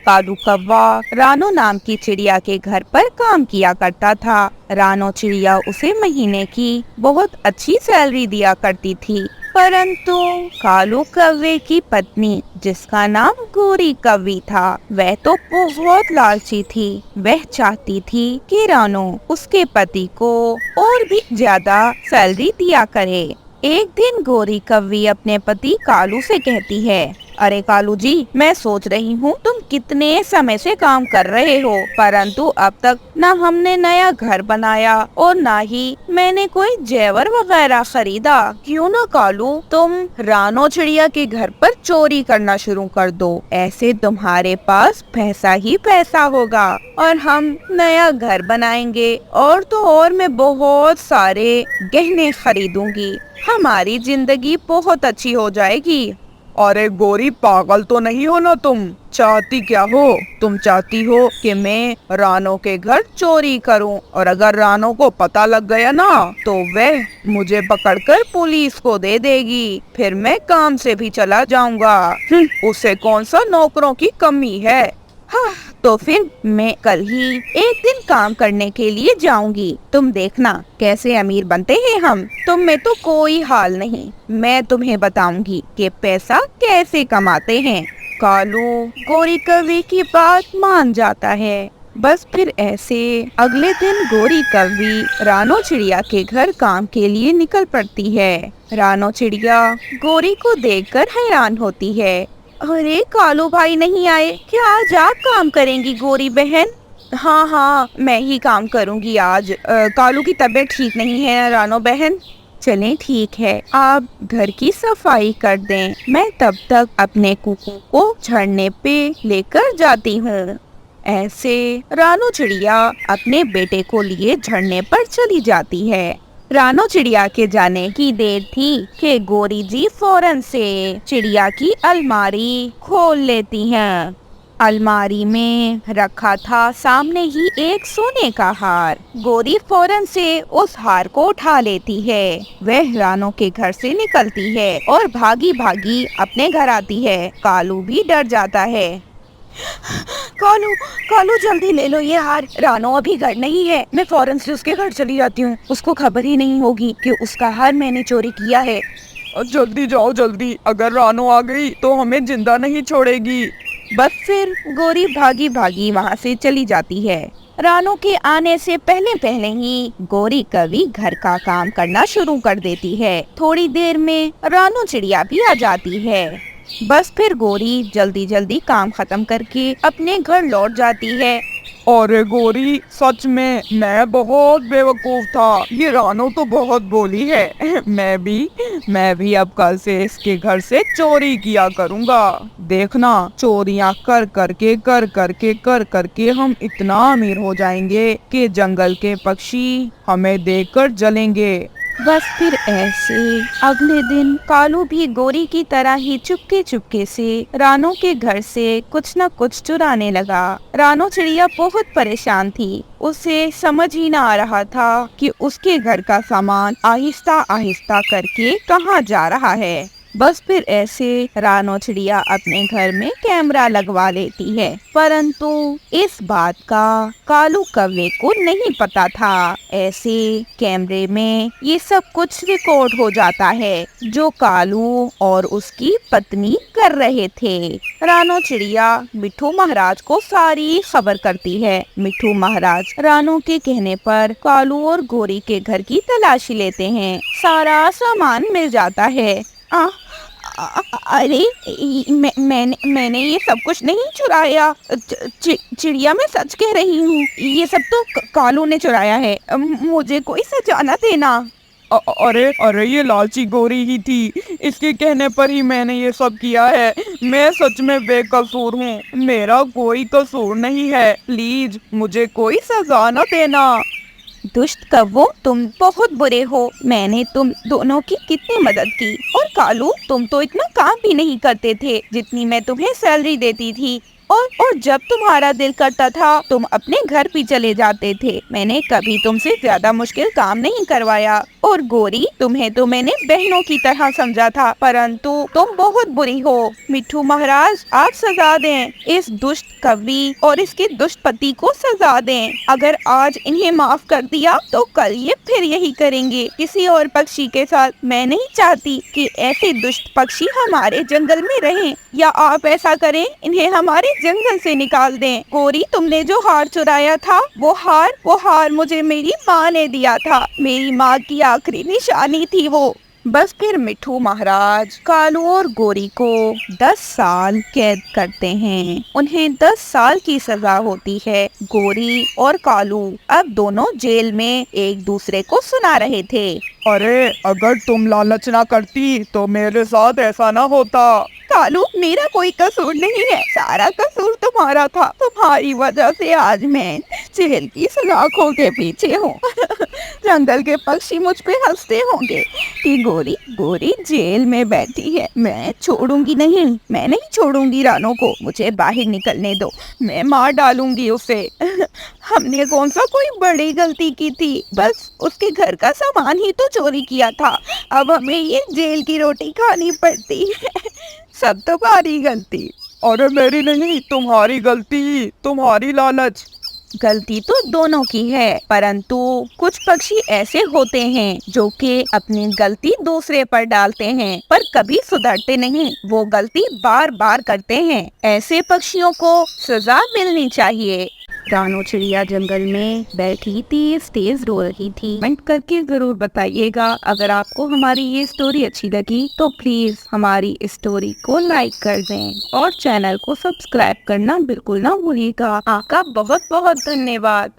कालू कौवा रानो नाम की चिड़िया के घर पर काम किया करता था। रानो चिड़िया उसे महीने की बहुत अच्छी सैलरी दिया करती थी, परंतु कालू कौवे की पत्नी, जिसका नाम गोरी कौवी था, वह तो बहुत लालची थी। वह चाहती थी कि रानो उसके पति को और भी ज्यादा सैलरी दिया करे। एक दिन गोरी कौवी अपने पति कालू से कहती है, अरे कालू जी, मैं सोच रही हूँ तुम कितने समय से काम कर रहे हो, परंतु अब तक न हमने नया घर बनाया और न ही मैंने कोई जेवर वगैरह खरीदा। क्यों ना कालू तुम रानो चिड़िया के घर पर चोरी करना शुरू कर दो। ऐसे तुम्हारे पास पैसा ही पैसा होगा और हम नया घर बनाएंगे और तो और मैं बहुत सारे गहने खरीदूंगी। हमारी जिंदगी बहुत अच्छी हो जाएगी। अरे गोरी, पागल तो नहीं हो ना तुम? चाहती क्या हो? तुम चाहती हो कि मैं रानो के घर चोरी करूं, और अगर रानो को पता लग गया ना तो वह मुझे पकड़कर पुलिस को दे देगी, फिर मैं काम से भी चला जाऊंगा। उसे कौन सा नौकरों की कमी है। हाँ, तो फिर मैं कल ही एक दिन काम करने के लिए जाऊंगी। तुम देखना कैसे अमीर बनते हैं हम। तुम में तो कोई हाल नहीं, मैं तुम्हें बताऊंगी कि पैसा कैसे कमाते हैं। कालू गोरी कौवे की बात मान जाता है। बस फिर ऐसे अगले दिन गोरी कौवी रानो चिड़िया के घर काम के लिए निकल पड़ती है। रानो चिड़िया गोरी को देखकर हैरान होती है। अरे कालू भाई नहीं आए क्या? आज आप काम करेंगी गोरी बहन? हाँ हाँ, मैं ही काम करूंगी आज। कालू की तबीयत ठीक नहीं है रानो बहन। चलें ठीक है, आप घर की सफाई कर दें, मैं तब तक अपने कुकू को झरने पे लेकर जाती हूँ। ऐसे रानो चिड़िया अपने बेटे को लिए झरने पर चली जाती है। रानो चिड़िया के जाने की देर थी कि गोरी जी फौरन से चिड़िया की अलमारी खोल लेती हैं। अलमारी में रखा था सामने ही एक सोने का हार। गोरी फौरन से उस हार को उठा लेती है। वह रानो के घर से निकलती है और भागी भागी अपने घर आती है। कालू भी डर जाता है। कालू कालू जल्दी ले लो ये हार, रानो अभी घर नहीं है। मैं फौरन से उसके घर चली जाती हूँ, उसको खबर ही नहीं होगी कि उसका हार मैंने चोरी किया है। जल्दी जाओ जल्दी, अगर रानो आ गई तो हमें जिंदा नहीं छोड़ेगी। बस फिर गोरी भागी भागी वहाँ से चली जाती है। रानो के आने से पहले पहले ही गोरी कौवी घर का काम करना शुरू कर देती है। थोड़ी देर में रानो चिड़िया भी आ जाती है। बस फिर गोरी जल्दी जल्दी काम खत्म करके अपने घर लौट जाती है। अरे गोरी, सच में मैं बहुत बेवकूफ था। ये रानो तो बहुत बोली है। मैं भी अब कल से इसके घर से चोरी किया करूँगा। देखना, चोरियां कर करके हम इतना अमीर हो जाएंगे कि जंगल के पक्षी हमें देखकर जलेंगे। बस फिर ऐसे अगले दिन कालू भी गोरी की तरह ही चुपके चुपके से रानो के घर से कुछ न कुछ चुराने लगा। रानो चिड़िया बहुत परेशान थी। उसे समझ ही ना आ रहा था कि उसके घर का सामान आहिस्ता आहिस्ता करके कहाँ जा रहा है। बस फिर ऐसे रानो चिड़िया अपने घर में कैमरा लगवा लेती है, परंतु इस बात का कालू कौवे को नहीं पता था। ऐसे कैमरे में ये सब कुछ रिकॉर्ड हो जाता है जो कालू और उसकी पत्नी कर रहे थे। रानो चिड़िया मिट्ठू महाराज को सारी खबर करती है। मिट्ठू महाराज रानो के कहने पर कालू और गोरी के घर की तलाशी लेते हैं। सारा सामान मिल जाता है। अरे मैंने ये सब कुछ नहीं चुराया। चिड़िया, मैं सच कह रही हूँ, ये सब तो कालू ने चुराया है। मुझे कोई सजा न देना। अरे ये लालची गोरी ही थी, इसके कहने पर ही मैंने ये सब किया है। मैं सच में बेकसूर हूँ, मेरा कोई कसूर नहीं है। प्लीज मुझे कोई सजा न देना। दुष्ट कौवो, तुम बहुत बुरे हो। मैंने तुम दोनों की कितनी मदद की, और कालू तुम तो इतना काम भी नहीं करते थे जितनी मैं तुम्हें सैलरी देती थी। और जब तुम्हारा दिल करता था तुम अपने घर भी चले जाते थे। मैंने कभी तुमसे ज्यादा मुश्किल काम नहीं करवाया। और गोरी, तुम्हें तो मैंने बहनों की तरह समझा था, परंतु तुम बहुत बुरी हो। मिट्ठू महाराज, आप सजा दें इस दुष्ट कवि और इसके दुष्ट पति को सजा दें। अगर आज इन्हें माफ कर दिया तो कल ये फिर यही करेंगे किसी और पक्षी के साथ। मैं नहीं चाहती कि ऐसे दुष्ट पक्षी हमारे जंगल में रहें, या आप ऐसा करें, इन्हें हमारे जंगल से निकाल दें। गोरी, तुमने जो हार चुराया था, वो हार मुझे मेरी माँ ने दिया था। मेरी माँ की आखिरी निशानी थी वो। बस फिर मिट्ठू महाराज कालू और गोरी को 10 साल कैद करते हैं। उन्हें 10 साल की सजा होती है। गोरी और कालू अब दोनों जेल में एक दूसरे को सुना रहे थे। अरे, अगर तुम लालच ना करती तो मेरे साथ ऐसा ना होता। कालू, मेरा कोई कसूर नहीं है, सारा कसूर तुम्हारा था। तुम्हारी वजह से आज मैं जेल की सलाखों के पीछे हूँ। जंगल के पक्षी मुझ पे हंसते होंगे कि गोरी जेल में बैठी है। मैं छोड़ूंगी नहीं, मैं नहीं छोड़ूंगी रानो को। मुझे बाहर निकलने दो, मैं मार डालूंगी उसे। हमने कौन सा कोई बड़ी गलती की थी, बस उसके घर का सामान ही तो चोरी किया था। अब हमें ये जेल की रोटी खानी पड़ती है। सब तुम्हारी गलती। अरे मेरी नहीं, तुम्हारी गलती, तुम्हारी लालच। गलती तो दोनों की है, परंतु कुछ पक्षी ऐसे होते हैं जो कि अपनी गलती दूसरे पर डालते हैं पर कभी सुधरते नहीं। वो गलती बार बार करते हैं। ऐसे पक्षियों को सजा मिलनी चाहिए। रानो चिड़िया जंगल में बैठी तेज तेज रो रही थी। कमेंट करके जरूर बताइएगा। अगर आपको हमारी ये स्टोरी अच्छी लगी तो प्लीज हमारी स्टोरी को लाइक कर दें और चैनल को सब्सक्राइब करना बिल्कुल ना भूलिएगा। आपका बहुत बहुत धन्यवाद।